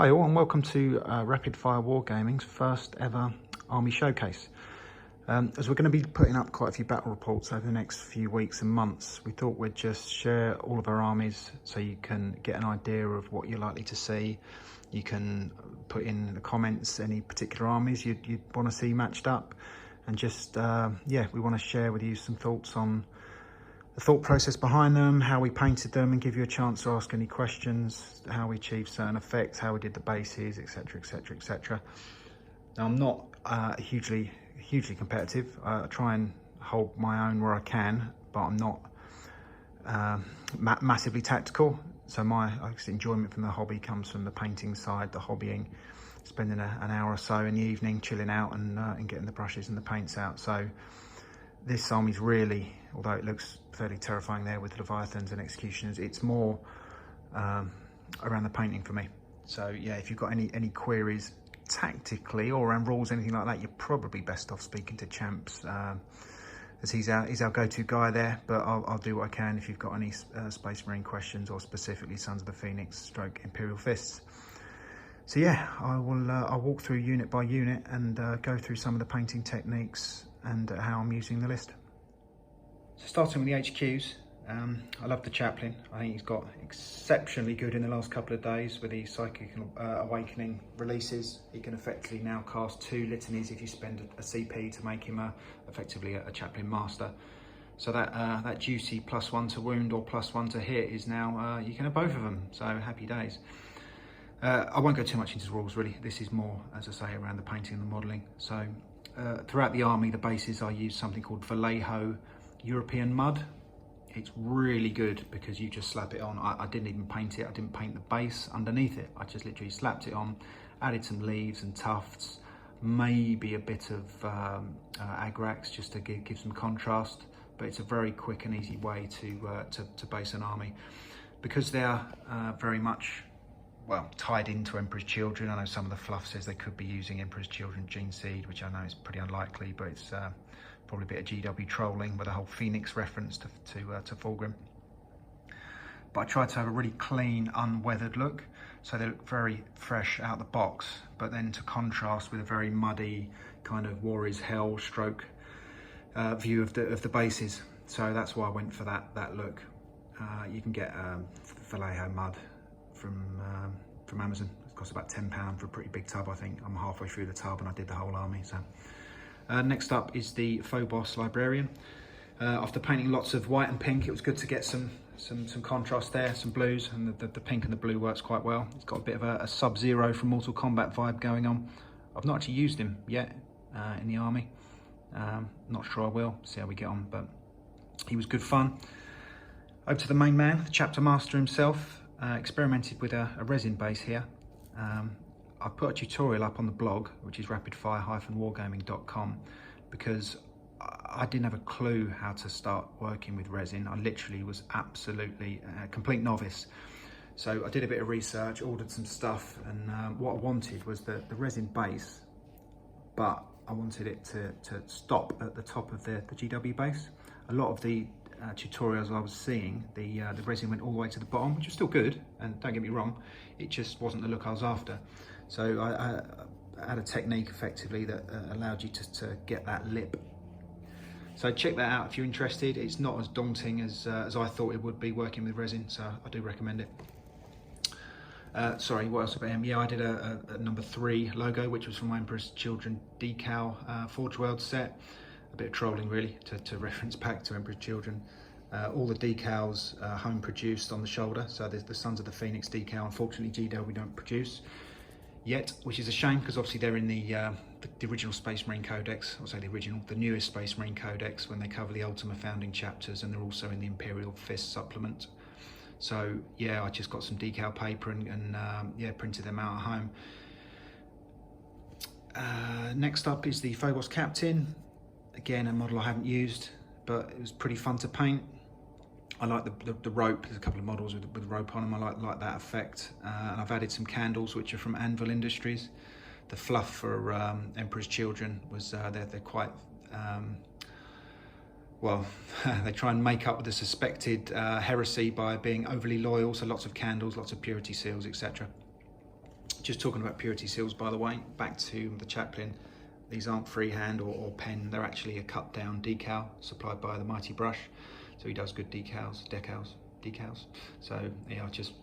Hi all and welcome to Rapid Fire Wargaming's first ever Army Showcase. As we're going to be putting up quite a few battle reports over the next few weeks and months, we thought we'd just share all of our armies so you can get an idea of what you're likely to see. You can put in the comments any particular armies you'd want to see matched up, and just, we want to share with you some thoughts on the thought process behind them, how we painted them, and give you a chance to ask any questions, how we achieved certain effects, how we did the bases, etc, etc, etc. Now, I'm not hugely competitive. I try and hold my own where I can, but I'm not massively tactical. So my enjoyment from the hobby comes from the painting side, the hobbying, spending an hour or so in the evening chilling out and getting the brushes and the paints out. So this army's really, although it looks fairly terrifying there with Leviathans and Executioners, it's more around the painting for me. So yeah, if you've got any queries tactically or around rules, anything like that, you're probably best off speaking to Champs, as he's our go-to guy there. But I'll do what I can if you've got any Space Marine questions, or specifically Sons of the Phoenix stroke Imperial Fists. So yeah, I'll walk through unit by unit and go through some of the painting techniques and how I'm using the list. So starting with the HQs, I love the Chaplain. I think he's got exceptionally good in the last couple of days with the Psychic Awakening releases. He can effectively now cast 2 litanies if you spend a CP to make him effectively a Chaplain Master. So that juicy +1 to wound or +1 to hit is now, you can have both of them, so happy days. I won't go too much into the rules really. This is more, as I say, around the painting and the modelling. So throughout the army, the bases, I use something called Vallejo European Mud. It's really good because you just slap it on. I didn't even paint it. I didn't paint the base underneath it. I just literally slapped it on, added some leaves and tufts, maybe a bit of agrax just to give some contrast. But it's a very quick and easy way to base an army, because they're very much, well, tied into Emperor's Children. I know some of the fluff says they could be using Emperor's Children Gene Seed, which I know is pretty unlikely, but it's probably a bit of GW trolling with a whole Phoenix reference to Fulgrim. But I tried to have a really clean, unweathered look, so they look very fresh out the box, but then to contrast with a very muddy kind of Warrior's Hell stroke view of the bases. So that's why I went for that look. You can get Vallejo Mud from Amazon. It costs about £10 for a pretty big tub, I think. I'm halfway through the tub and I did the whole army. So next up is the Phobos Librarian. After painting lots of white and pink, it was good to get some contrast there, some blues, and the pink and the blue works quite well. It's got a bit of a Sub-Zero from Mortal Kombat vibe going on. I've not actually used him yet in the army. Not sure I will, see how we get on, but he was good fun. Over to the main man, the Chapter Master himself. Experimented with a resin base here. I put a tutorial up on the blog, which is rapidfire-wargaming.com, because I didn't have a clue how to start working with resin. I literally was absolutely a complete novice. So I did a bit of research, ordered some stuff, and what I wanted was the resin base, but I wanted it to stop at the top of the GW base. A lot of the tutorials I was seeing, the resin went all the way to the bottom, which was still good, and don't get me wrong, it just wasn't the look I was after. So I had a technique effectively that allowed you to get that lip. So check that out if you're interested. It's not as daunting as I thought it would be working with resin, so I do recommend it. Sorry, what else about him? Yeah, I did a number 3 logo, which was from my Emperor's Children decal Forge World set. A bit of trolling really to reference back to Emperor's Children. All the decals home produced on the shoulder, so there's the Sons of the Phoenix decal. Unfortunately, GW we don't produce yet, which is a shame, because obviously they're in the original Space Marine Codex. I'll say the newest Space Marine Codex, when they cover the Ultima Founding chapters, and they're also in the Imperial Fist supplement. So yeah, I just got some decal paper and yeah, printed them out at home. Next up is the Phobos Captain. Again, a model I haven't used, but it was pretty fun to paint. I like the rope. There's a couple of models with rope on them. I like that effect. And I've added some candles, which are from Anvil Industries. The fluff for Emperor's Children was, they're quite, well, they try and make up the suspected heresy by being overly loyal. So lots of candles, lots of purity seals, etc. Just talking about purity seals, by the way, back to the Chaplin. These aren't freehand or pen, they're actually a cut down decal supplied by the Mighty Brush. So he does good decals. So yeah, I just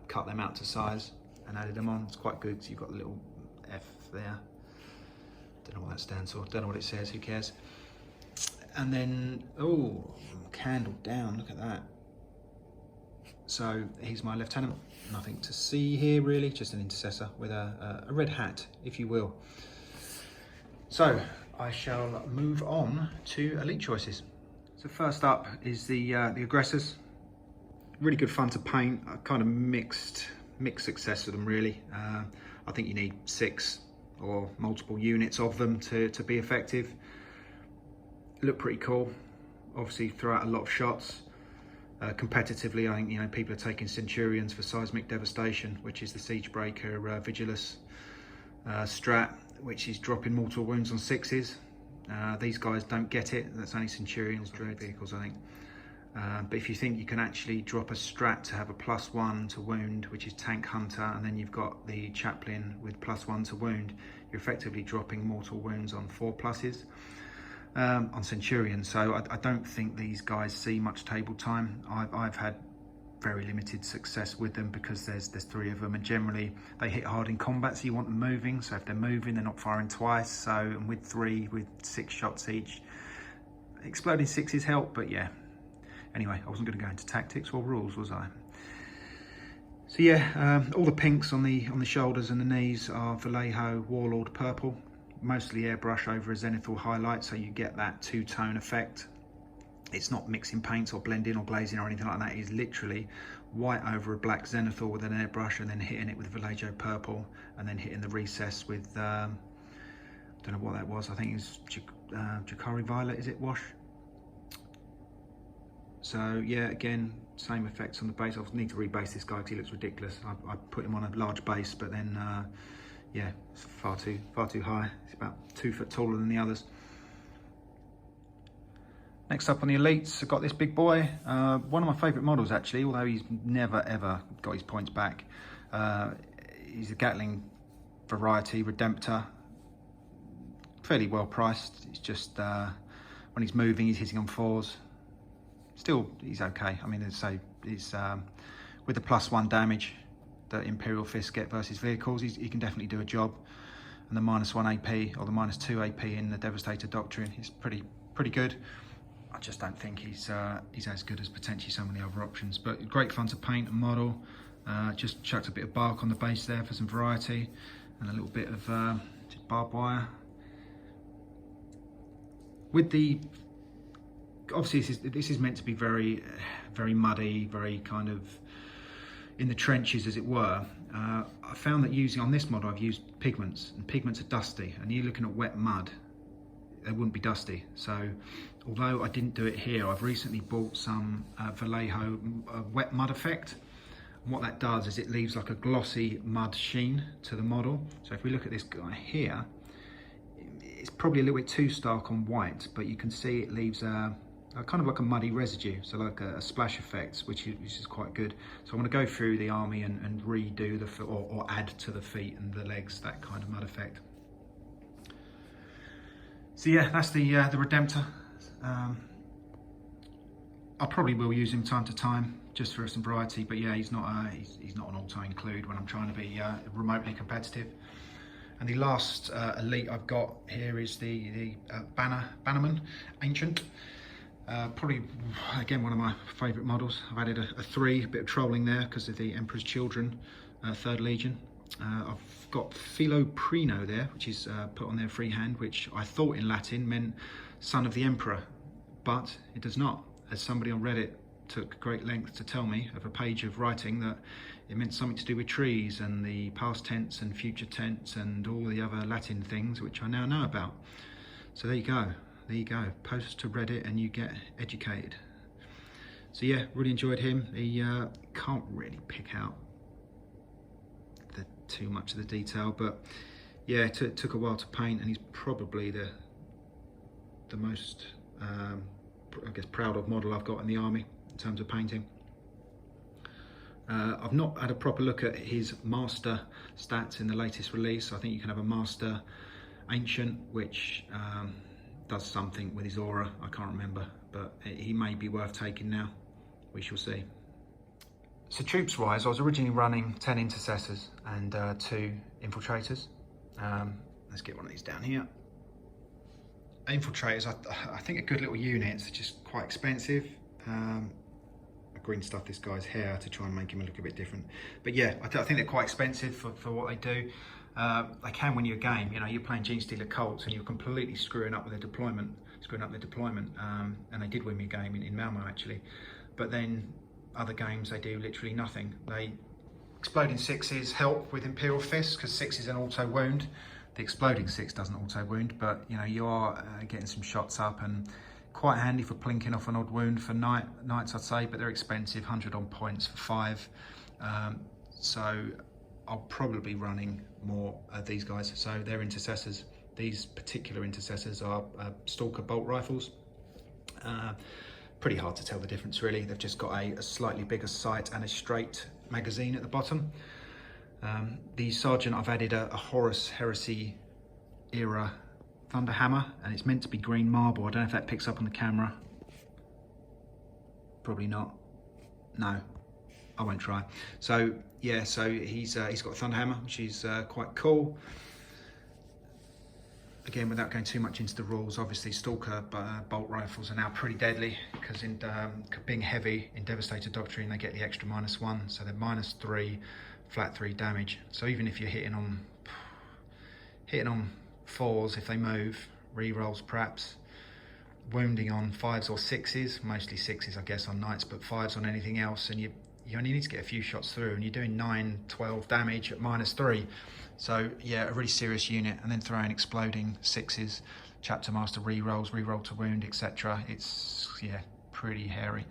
cut them out to size and added them on. It's quite good, so you've got the little F there. Don't know what that stands for, don't know what it says, who cares. And then, oh, candle down, look at that. So he's my lieutenant. Nothing to see here really, just an intercessor with a red hat, if you will. So I shall move on to elite choices. So first up is the aggressors. Really good fun to paint. Kind of mixed success with them really. I think you need 6 or multiple units of them to be effective. Look pretty cool. Obviously throw out a lot of shots. Competitively, I think people are taking Centurions for seismic devastation, which is the Siegebreaker Vigilus strat, which is dropping mortal wounds on 6s. These guys don't get it. That's only Centurions, dread vehicles, I think. But if you think you can actually drop a strat to have a +1 to wound, which is Tank Hunter, and then you've got the Chaplain with +1 to wound, you're effectively dropping mortal wounds on 4+s. On Centurion, so I don't think these guys see much table time. I've had very limited success with them because there's 3 of them, and generally they hit hard in combat, so you want them moving. So if they're moving, they're not firing twice. So, and with 3, with 6 shots each, exploding 6s help. But yeah, anyway, I wasn't going to go into tactics or rules, was I? So yeah, all the pinks on the shoulders and the knees are Vallejo Warlord purple. Mostly airbrush over a zenithal highlight, so you get that 2-tone effect. It's not mixing paints or blending or glazing or anything like that. It's literally white over a black zenithal with an airbrush and then hitting it with Vallejo purple and then hitting the recess with, I don't know what that was. I think it's Jakari Violet, is it, wash? So yeah, again, same effects on the base. I need to rebase this guy because he looks ridiculous. I put him on a large base, but then yeah, it's far too high. It's about 2 foot taller than the others. Next up on the elites, I've got this big boy. One of my favourite models actually, although he's never ever got his points back. He's a Gatling variety Redemptor. Fairly well priced. It's just when he's moving, he's hitting on 4s. Still, he's okay. I mean, so he's with the +1 damage that Imperial Fists get versus vehicles, he can definitely do a job. And the -1 AP or the -2 AP in the Devastator Doctrine is pretty good. I just don't think he's as good as potentially some of the other options. But great fun to paint and model. Just chucked a bit of bark on the base there for some variety, and a little bit of just barbed wire. With the obviously this is meant to be very muddy, very kind of in the trenches, as it were. I found that using on this model, I've used pigments, and pigments are dusty, and you're looking at wet mud, they wouldn't be dusty. So although I didn't do it here, I've recently bought some Vallejo wet mud effect, and what that does is it leaves like a glossy mud sheen to the model. So if we look at this guy here, it's probably a little bit too stark on white, but you can see it leaves a kind of like a muddy residue, so like a splash effect, which is quite good. So I'm going to go through the army and redo the or add to the feet and the legs that kind of mud effect. So yeah, that's the Redemptor. I probably will use him time to time just for some variety, but yeah, he's not an auto include when I'm trying to be remotely competitive. And the last elite I've got here is the Bannerman Ancient. Probably, again, one of my favourite models. I've added a 3, a bit of trolling there because of the Emperor's Children, 3rd Legion. I've got Filoprino there, which is put on there freehand, which I thought in Latin meant son of the Emperor, but it does not. As somebody on Reddit took great length to tell me of a page of writing that it meant something to do with trees and the past tense and future tense and all the other Latin things, which I now know about. So there you go. There you go, post to Reddit and you get educated. So yeah, really enjoyed him. He can't really pick out too much of the detail, but yeah, it took a while to paint, and he's probably the most, I guess, proud of model I've got in the army in terms of painting. I've not had a proper look at his master stats in the latest release. I think you can have a master ancient, which does something with his aura. I can't remember, but he may be worth taking now. We shall see. So troops wise, I was originally running 10 intercessors and 2 infiltrators. Let's get one of these down here. Infiltrators, I think a good little unit. It's just quite expensive. I green stuff this guy's hair to try and make him look a bit different. But yeah, I think they're quite expensive for what they do. They can win you a game. You know, you're playing Gene Stealer Colts and you're completely screwing up their deployment, and they did win me a game in Malmo actually. But then other games they do literally nothing. They exploding 6s help with Imperial Fists because 6 is an auto wound. The exploding 6 doesn't auto wound, but you know you are getting some shots up and quite handy for plinking off an odd wound for knights, I'd say. But they're expensive, 100 on points for 5. So I'll probably be running more of these guys. So they're intercessors. These particular intercessors are Stalker bolt rifles. Pretty hard to tell the difference really. They've just got a slightly bigger sight and a straight magazine at the bottom. The Sergeant, I've added a Horus Heresy era Thunderhammer, and it's meant to be green marble. I don't know if that picks up on the camera. Probably not. No, I won't try. So yeah, so he's got a Thunderhammer, which is quite cool. Again, without going too much into the rules, obviously Stalker bolt rifles are now pretty deadly because in being heavy in Devastator Doctrine, they get the extra -1, so they're -3, flat 3 damage. So even if you're hitting on 4s, if they move, re-rolls perhaps, wounding on 5s or 6s, mostly 6s I guess on knights, but 5s on anything else, and you only need to get a few shots through and you're doing 9-12 damage at -3. So yeah, a really serious unit. And then throwing exploding 6s, chapter master re-rolls, re-roll to wound, etc. It's yeah, pretty hairy.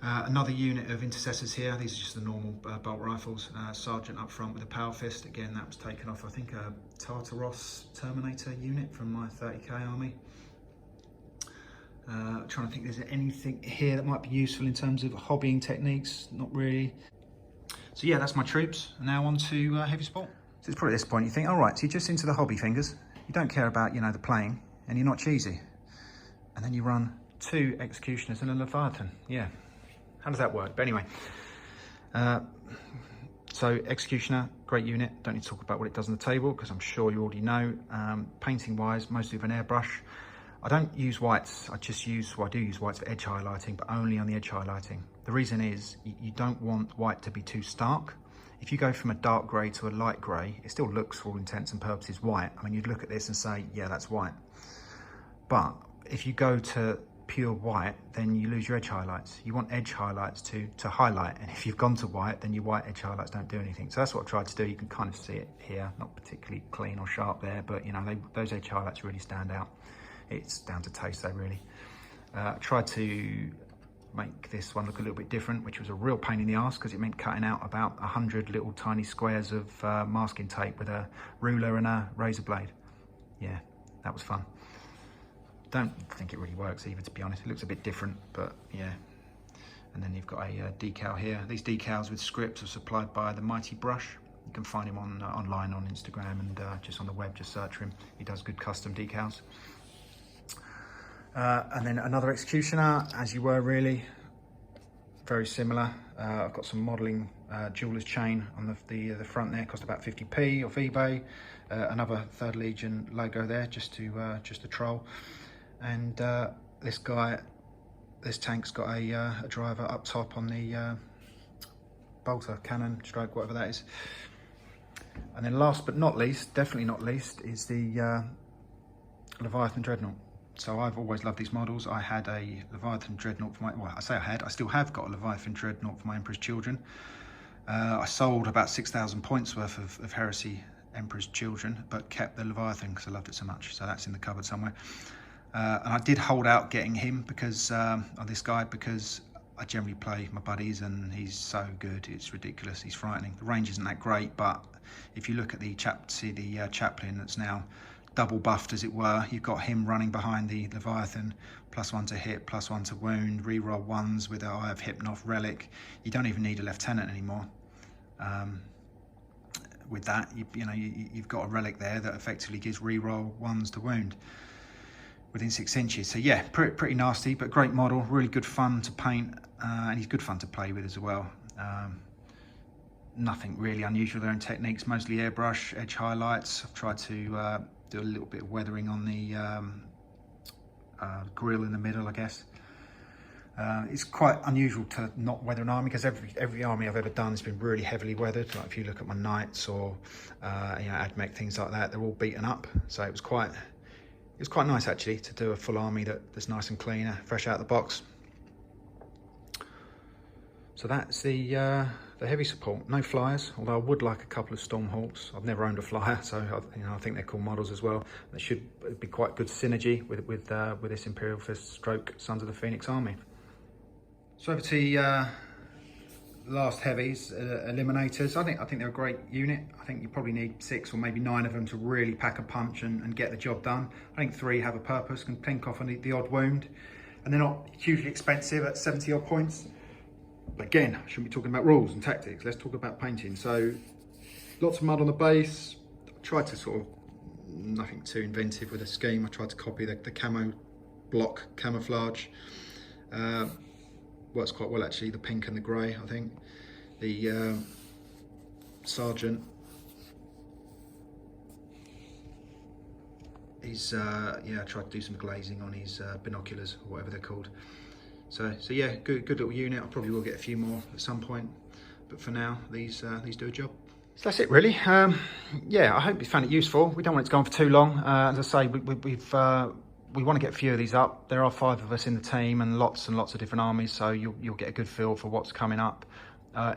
Another unit of intercessors here. These are just the normal bolt rifles. Sergeant up front with a power fist. Again, that was taken off, I think, a Tartaros Terminator unit from my 30k army. Trying to think, is there anything here that might be useful in terms of hobbying techniques? Not really. So yeah, that's my troops. Now on to heavy sport. So it's probably at this point you think, all right, so you're just into the hobby fingers. You don't care about, you know, the playing, and you're not cheesy. And then you run 2 executioners and a Leviathan. Yeah, how does that work? But anyway, so executioner, great unit. Don't need to talk about what it does on the table because I'm sure you already know. Painting wise, mostly with an airbrush. I don't use whites, I do use whites for edge highlighting, but only on the edge highlighting. The reason is you don't want white to be too stark. If you go from a dark grey to a light grey, it still looks for all intents and purposes white. I mean, you'd look at this and say, yeah, that's white. But if you go to pure white, then you lose your edge highlights. You want edge highlights to highlight, and if you've gone to white, then your white edge highlights don't do anything. So that's what I've tried to do. You can kind of see it here, not particularly clean or sharp there, but you know, those edge highlights really stand out. It's down to taste though, really. I tried to make this one look a little bit different, which was a real pain in the arse because it meant cutting out about 100 little tiny squares of masking tape with a ruler and a razor blade. Yeah, that was fun. Don't think it really works either, to be honest. It looks a bit different, but yeah. And then you've got a decal here. These decals with scripts are supplied by the Mighty Brush. You can find him on online on Instagram and just on the web, just search for him. He does good custom decals. And then another executioner, as you were really, very similar. I've got some modelling jeweler's chain on the front there, cost about 50p off eBay. Another 3rd Legion logo there, just to troll. And this tank's got a driver up top on the bolter, cannon, stroke, whatever that is. And then last but not least, definitely not least, is the Leviathan Dreadnought. So I've always loved these models. I had a Leviathan Dreadnought for I still have got a Leviathan Dreadnought for my Emperor's Children. I sold about 6,000 points worth of Heresy Emperor's Children, but kept the Leviathan because I loved it so much. So that's in the cupboard somewhere. And I did hold out getting him because, of this guy, because I generally play my buddies and he's so good, it's ridiculous, he's frightening. The range isn't that great, but if you look at the chaplain that's now double buffed, as it were, you've got him running behind the Leviathan, +1 to hit, +1 to wound, reroll 1s with an Eye of Hypnoth relic. You don't even need a lieutenant anymore. With that, you've got a relic there that effectively gives reroll 1s to wound within 6 inches. So yeah, pretty nasty, but great model, really good fun to paint, and he's good fun to play with as well. Nothing really unusual there in techniques, mostly airbrush, edge highlights. I've tried to do a little bit of weathering on the grill in the middle, I guess. It's quite unusual to not weather an army, because every army I've ever done has been really heavily weathered. Like if you look at my knights or AdMech, things like that, they're all beaten up. So it was quite nice actually to do a full army that's nice and clean, fresh out of the box. So that's the heavy support. No flyers, although I would like a couple of Stormhawks. I've never owned a flyer, so I think they're cool models as well. That should be quite good synergy with this Imperial Fist stroke Sons of the Phoenix army. So over to the last heavies, Eliminators. I think they're a great unit. I think you probably need 6 or maybe 9 of them to really pack a punch and get the job done. I think 3 have a purpose, can pink off the odd wound, and they're not hugely expensive at 70 odd points. But again, I shouldn't be talking about rules and tactics. Let's talk about painting. So lots of mud on the base. I tried to sort of, nothing too inventive with a scheme. I tried to copy the camo block camouflage. Works quite well actually, the pink and the grey, I think. The sergeant, he's yeah, I tried to do some glazing on his binoculars or whatever they're called. So yeah, good little unit. I probably will get a few more at some point, but for now, these do a job. So that's it really. Yeah, I hope you found it useful. We don't want it to go on for too long. As I say, we want to get a few of these up. There are 5 of us in the team and lots of different armies, so you'll get a good feel for what's coming up.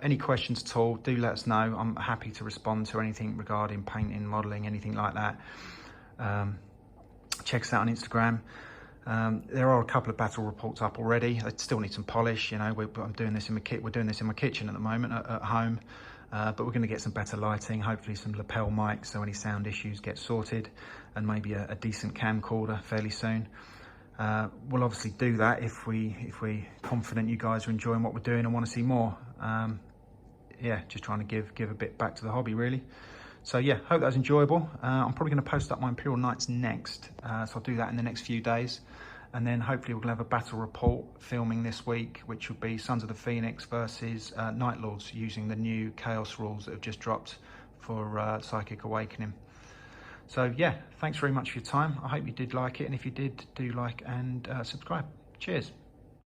Any questions at all, do let us know. I'm happy to respond to anything regarding painting, modelling, anything like that. Check us out on Instagram. There are a couple of battle reports up already. They still need some polish. I'm doing this in my kit. We're doing this in my kitchen at the moment at home. But we're going to get some better lighting, hopefully some lapel mics, so any sound issues get sorted, and maybe a decent camcorder fairly soon. We'll obviously do that if we're confident you guys are enjoying what we're doing and want to see more. Yeah, just trying to give a bit back to the hobby really. So yeah, hope that was enjoyable. I'm probably going to post up my Imperial Knights next, so I'll do that in the next few days. And then hopefully we're going to have a battle report filming this week, which will be Sons of the Phoenix versus Night Lords, using the new Chaos rules that have just dropped for Psychic Awakening. So yeah, thanks very much for your time. I hope you did like it, and if you did, do like and subscribe. Cheers.